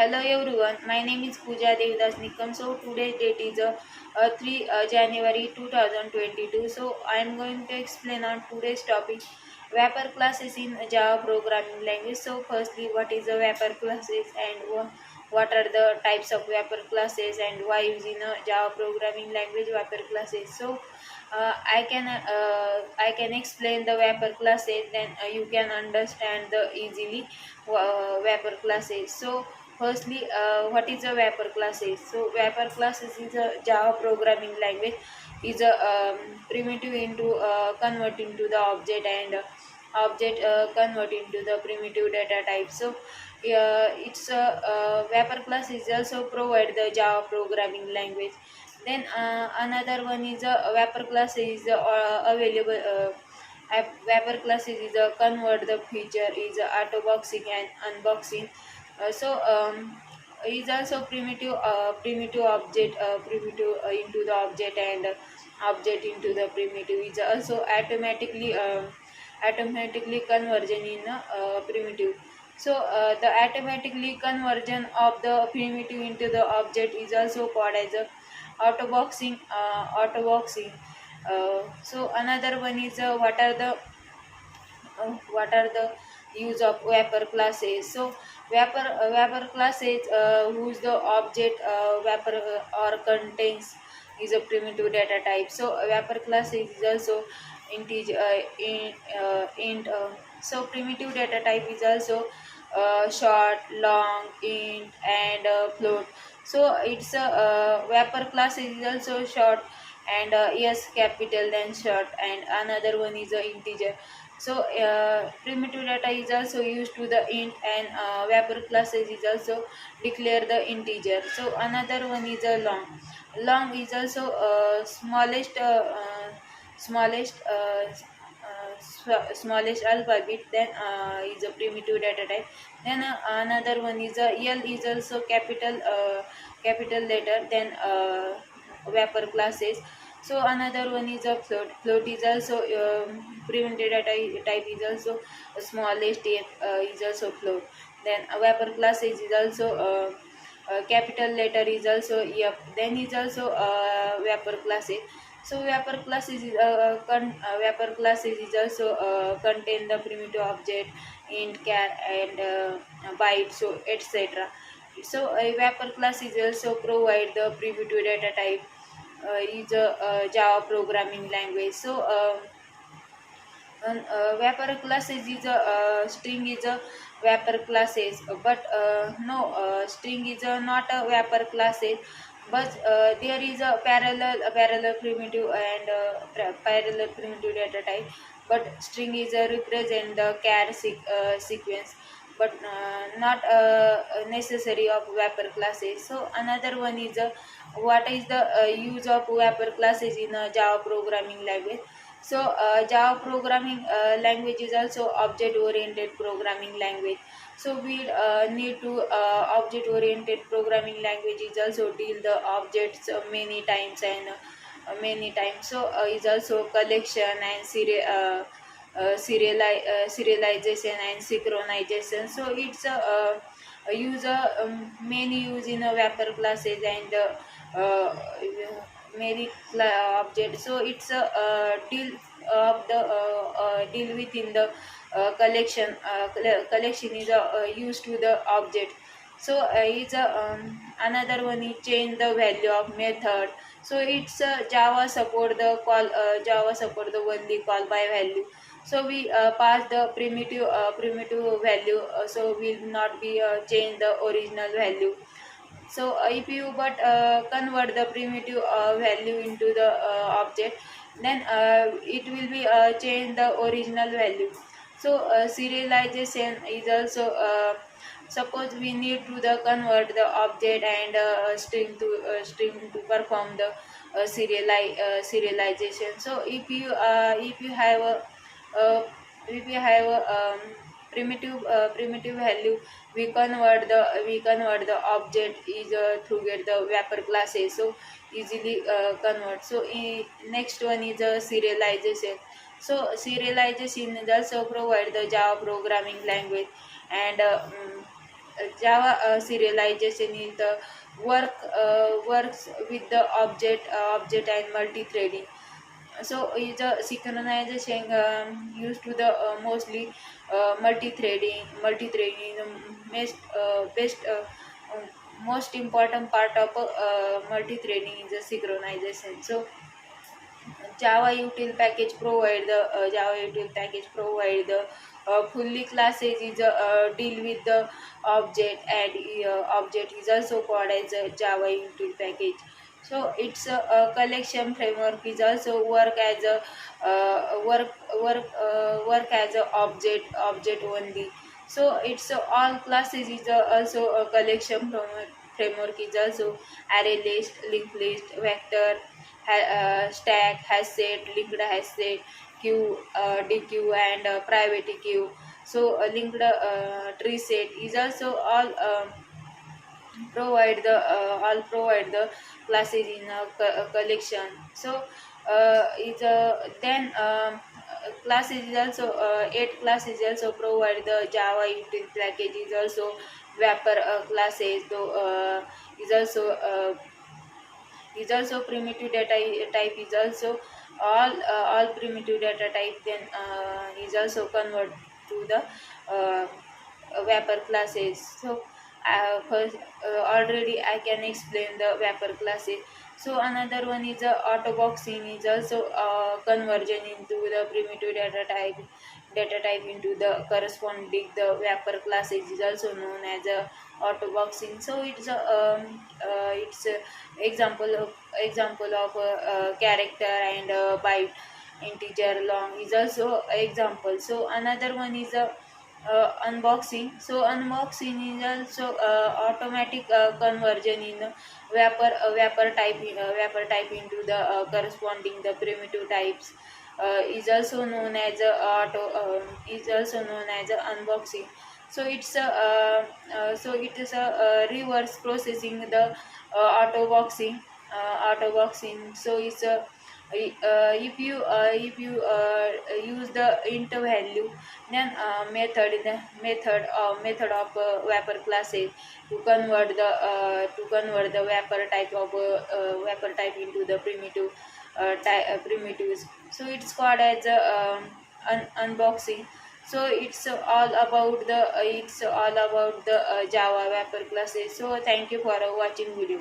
Hello everyone, my name is Pooja Devdas Nikam. So today's date is 3 January 2022. So I am going to explain on today's topic wrapper classes in Java programming language. So firstly, what is a wrapper classes and what are the types of wrapper classes and why using a Java programming language wrapper classes. So I can explain the wrapper classes, then you can understand the easily wrapper classes. So firstly, what is a wrapper classes? So wrapper classes is a Java programming language, is a primitive into convert into the object and object convert into the primitive data type. So it's a wrapper class is also provide the Java programming language. Then another one is a wrapper class is available. Wrapper classes is a convert the feature is auto boxing and unboxing. Is also primitive object primitive into the object and object into the primitive is also automatically conversion in primitive. So the automatically conversion of the primitive into the object is also called as a auto boxing. So another one is what are the use of wrapper classes. So wrapper classes whose the object wrapper or contains is a primitive data type. So wrapper class is also integer int. So primitive data type is also short, long, int, and float. So it's a wrapper class is also short and yes capital then short, and another one is a integer. So primitive data is also used to the int, and wrapper classes is also declare the integer. So another one is a long. Long is also smallest smallest alphabet, then is a primitive data type. Then another one is a L is also capital letter, then wrapper classes. So another one is a float. Float is also primitive data type is also smallest is also float. Then a wrapper classes is also capital letter is also yep, then is also wrapper classes. So wrapper classes is also contain the primitive object int, char, and byte, so etc. So a wrapper class is also provide the primitive data type is a Java programming language. So wrapper classes is a string is a wrapper classes, but no string is not a wrapper classes, but there is a parallel primitive and parallel primitive data type, but string is a represent the sequence, but not necessary of wrapper classes. So another one is what is the use of wrapper classes in Java programming language. So Java programming language is also object oriented programming language. So we need to object oriented programming language is also deal the objects many times and many times. So is also collection and serialization and synchronization. So it's a user many use in a wrapper classes and many object. So it's a deal of the deal within the collection is used to the object. So it's a another one is change the value of method. So it's Java support the Java support the only call by value. So we pass the primitive value, so will not be change the original value. So if you but convert the primitive value into the object, then it will be change the original value. So serialization is also suppose we need to the convert the object and string to perform the serialization. So if you have a uh, if we have a primitive value, we convert the object is through get the wrapper classes, so easily convert. So next one is serialization. So serialization is also provide the Java programming language, and Java serialization is the works with the object and multi-threading. So is a synchronization used to the mostly multi-threading is the best um, most important part of multi-threading is the synchronization. So Java util package provide the fully classes is deal with the object, and object is also called as a Java util package. So it's a collection framework is also work as a object only. So it's all classes is also a collection framework is also array list, linked list, vector, stack, has set, linked has set, queue, dequeue, and private queue. So linked tree set is also all provide the classes in a collection. So is then classes is also 8 classes also provide the Java util package is also wrapper classes, though is also primitive data type is also all primitive data type, then is also convert to the uh, vapor classes. So first, already I can explain the vapor classes. So another one is auto boxing is also conversion into the primitive data type into the corresponding the vapor classes is also known as a auto boxing. So it's a example of character and byte, integer, long is also example. So another one is a unboxing. So unboxing is also automatic conversion in vapor type into the corresponding the primitive types, is also known as a is also known as a unboxing. So it is a reverse processing the auto boxing. So it's a if you use the int value, then method of vapor classes to convert the vapor type into the primitives. So it's called as unboxing. So it's all about the Java vapor classes. So thank you for watching video.